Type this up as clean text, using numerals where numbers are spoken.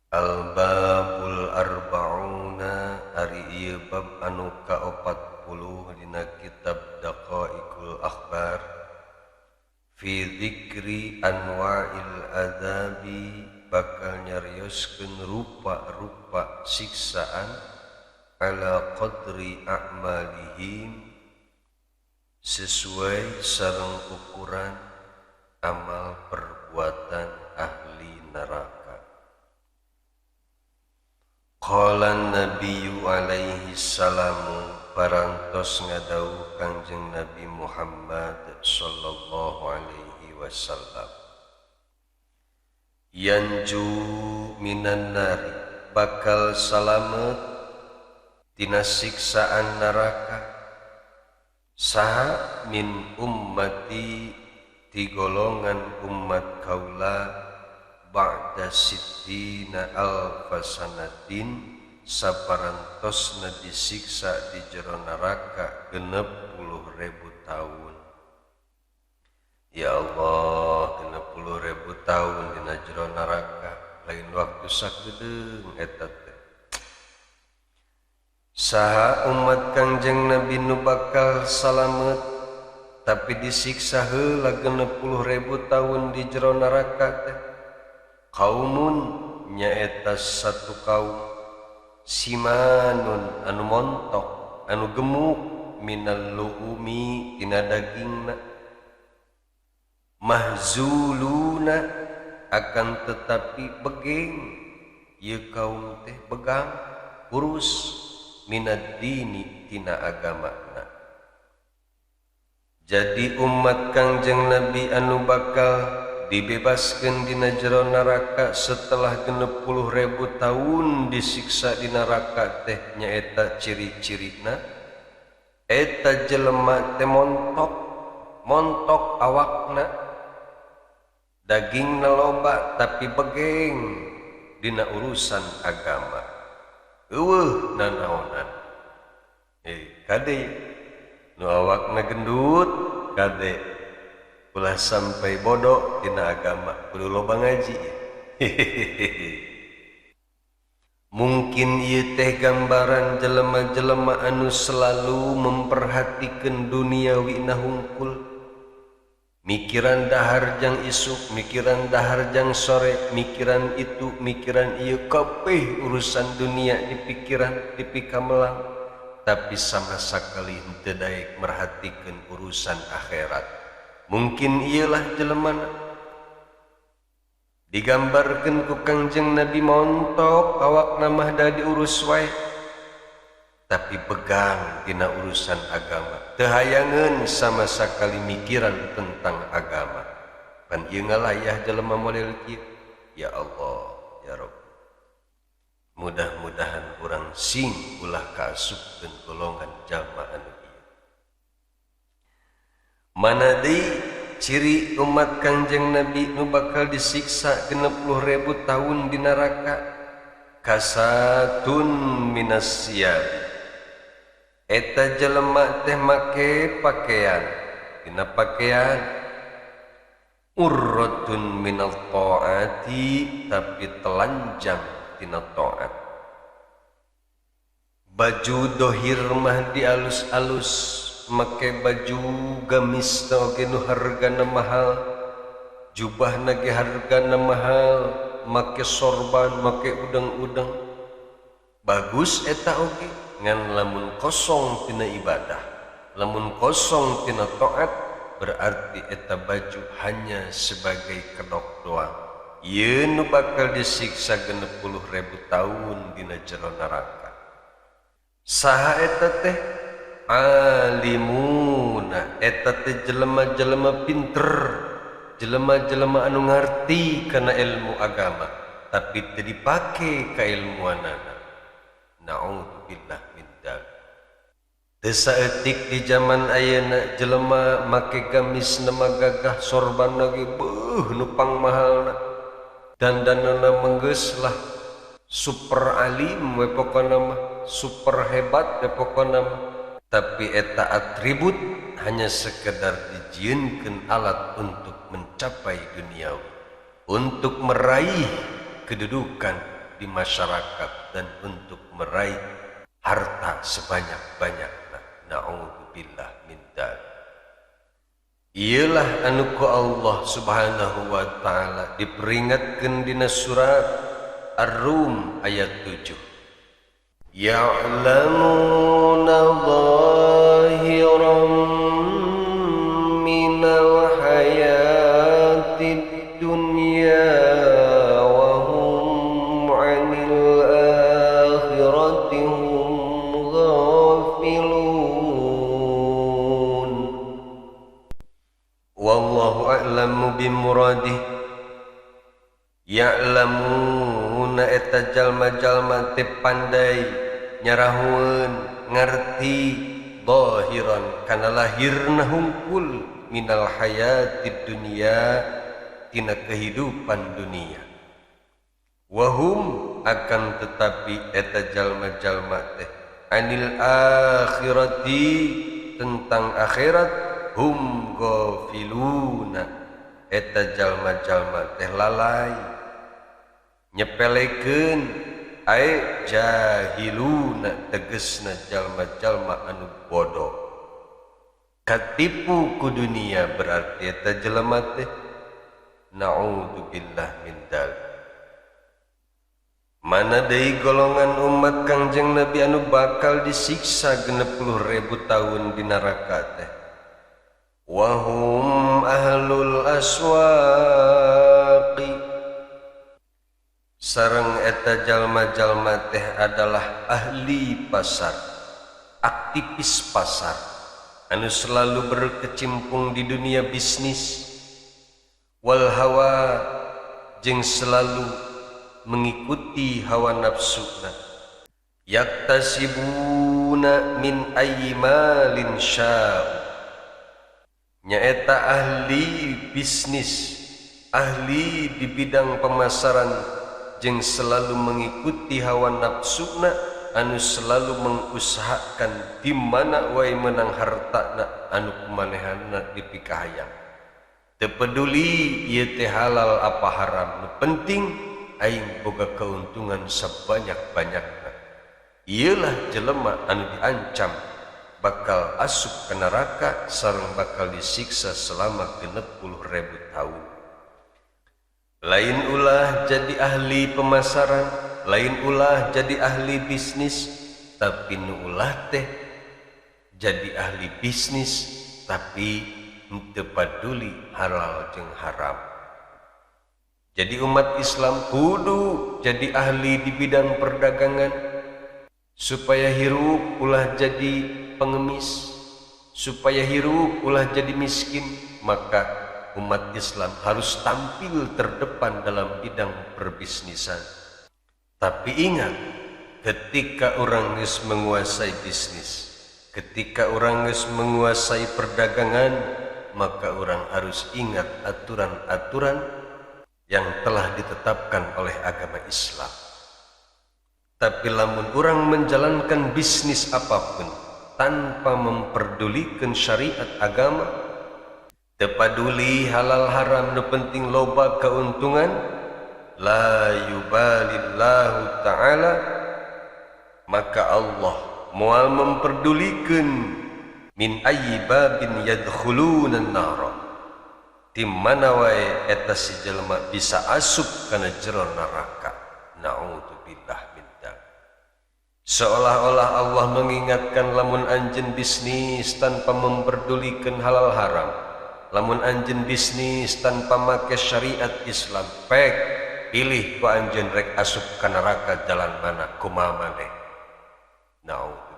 Al-babul arba'una ari ieu bab anu ka-40 dina kitab Daqaiqul Akhbar fi dzikri anwa'il adzabi bakal nyarioskeun rupa-rupa siksaan ala qadri a'malihim sesuai sareng ukuran amal perbuatan ahli neraka. Qala Nabiyyu alaihi salamu parantos ngadawuh Kangjeng Nabi Muhammad sallallahu alaihi wasallam, yanju minan nari bakal salamet tina siksaan neraka saha min ummati ti golongan umat kaula ba'da sittina alfasanatin saparantosna disiksa di jero neraka 60.000 tahun. Ya Allah, 60.000 tahun dina jero neraka lain waktu sakedeung eta teh. Saha umat Kangjeng Nabi nu bakal salamet tapi disiksa heula 60.000 tahun di jero neraka teh? Kaumun nyaeta satu kaum simanun anu montok anu gemuk minal lu'umi tina dagingna mahzuluna akan tetapi begeng ieu kaum teh begang urus minad dini tina agamana. Jadi umat Kangjeng Nabi anu bakal dibebaskeun dina jero neraka setelah 60.000 tahun disiksa di neraka teh nyaeta ciri-cirina eta jelema teh montok awakna dagingna loba tapi begeng dina urusan agama. Eueuh nanaonan kade nu awakna gendut kade ulah sampai bodoh tina agama kudu loba ngaji. Mungkin ieu teh gambaran jelema-jelema anu selalu memperhatikeun duniawina hungkul, mikiran dahar jang isuk, mikiran dahar jang sore, mikiran itu mikiran ieu kabeh urusan dunia dipikiran dipikamelang, tapi sama sakali henteu daek merhatikeun urusan akhirat. Mungkin ialah jelemana digambarkeun ku Kangjeng Nabi montok awakna mah da diurus wae tapi begang dina urusan agama, teu hayangeun sama sakali mikiran tentang agama. Pan ieu ngalayah jelema model kieu. Ya Allah, ya Rabb, mudah-mudahan urang sing ulah kaasupkeun golongan jalma anu mana deui ciri umat Kangjeng Nabi nu bakal disiksa 60.000 tahun di neraka? Kasatun minas siyab, eta jelema teh make pakaian dina pakaian urratun minal taati tapi telanjang tina taat. Baju dohir mah dialus-alus, make baju gamis oge nu hargana mahal, jubahna ge hargana mahal, make sorban, make udeng-udeng. Bagus eta oge ngan lamun kosong tina ibadah, lamun kosong tina taat, berarti eta baju hanya sebagai kedok doang. Ieu nu bakal disiksa 60.000 tahun dina jero neraka. Saha eta teh? Alimuna, eta teh jelema-jelema pinter, jelema-jelema anu ngarti kana ilmu agama tapi teu dipake ka ilmuanana. Naudzubillah min dzalik. Teu saeutik di zaman ayeuna jelema make gamis nama gagah sorbanna ge beuh nu pangmahalna, dandanana menggeus lah super alim we pokona mah, super hebat we pokona mah. Tapi eta atribut hanya sekedar dijieunkeun alat untuk mencapai duniawi, untuk meraih kedudukan, di masyarakat dan untuk meraih harta sebanyak-banyaknya. Na'udzubillah min dzalik. Ialah anu ku Allah Subhanahu wa taala diperingatkeun dina surat Ar-Rum ayat 7. Ya'lamuna zahiran minal hayatid dunya wa hum 'anil akhirati hum ghafilun. Wallahu a'lamu bimuradih. Ya'lamuna eta jalma-jalma teh pandai nyarahueun ngarti zahiran kana lahirna hungkul minal hayatid dunya tina kehidupan dunia. Wahum akan tetapi eta jalma-jalma teh anil akhirati tentang akhirat hum ghafiluna eta jalma-jalma teh lalai nyepelekeun ai jahiluna tegesna jalma-jalma anu bodoh katipu ku dunia berarti eta jelema teh naudzubillah min dzalik. Mana deui golongan umat Kangjeng Nabi anu bakal disiksa 60.000 tahun di neraka teh. Wahum ahlul aswaqi sareng eta jalma-jalma teh adalah ahli pasar, aktivis pasar anu selalu berkecimpung di dunia bisnis wal hawa jeung selalu mengikuti hawa nafsuna. Yaktasibuna min ayyimalin sya'u nyaeta ahli bisnis, ahli di bidang pemasaran jeung selalu mengikuti hawa nafsuna anu selalu mengusahakan di mana wae menang hartana anu kumanehanna dipikahayang. Teu peduli ieu teh halal apa haram, nu penting aing boga keuntungan sabanyak-banyakna. Ieulah jelema anu diancam bakal asup ke neraka sareng bakal disiksa selama 60.000 tahun. Lain ulah jadi ahli pemasaran, lain ulah jadi ahli bisnis, tapi nu ulah teh jadi ahli bisnis tapi teu paduli halal jeung haram. Jadi umat Islam kudu jadi ahli di bidang perdagangan supaya hirup ulah jadi pengemis, supaya hirup ulah jadi miskin. Maka umat Islam harus tampil terdepan dalam bidang perbisnisan. Tapi ingat, ketika orang geus menguasai bisnis, ketika orang geus menguasai perdagangan, maka orang harus ingat aturan-aturan yang telah ditetapkan oleh agama Islam. Tapi lamun orang menjalankan bisnis apapun tanpa memperdulikan syariat agama, tepaduli halal haram, nu penting loba keuntungan, la yubalillahu ta'ala, maka Allah moal memperdulikan min ayyi babin yadkhulunan nara, di mana wae eta si jelema bisa asup kana jero neraka. Naudzubillah min dzalik. Seolah-olah Allah mengingatkan lamun anjeun bisnis tanpa memperdulikan halal haram, lamun anjeun bisnis tanpa make syariat Islam, pek pilih ku anjeun rek asup ka neraka jalan mana kumaha maneh. Naudzubillah.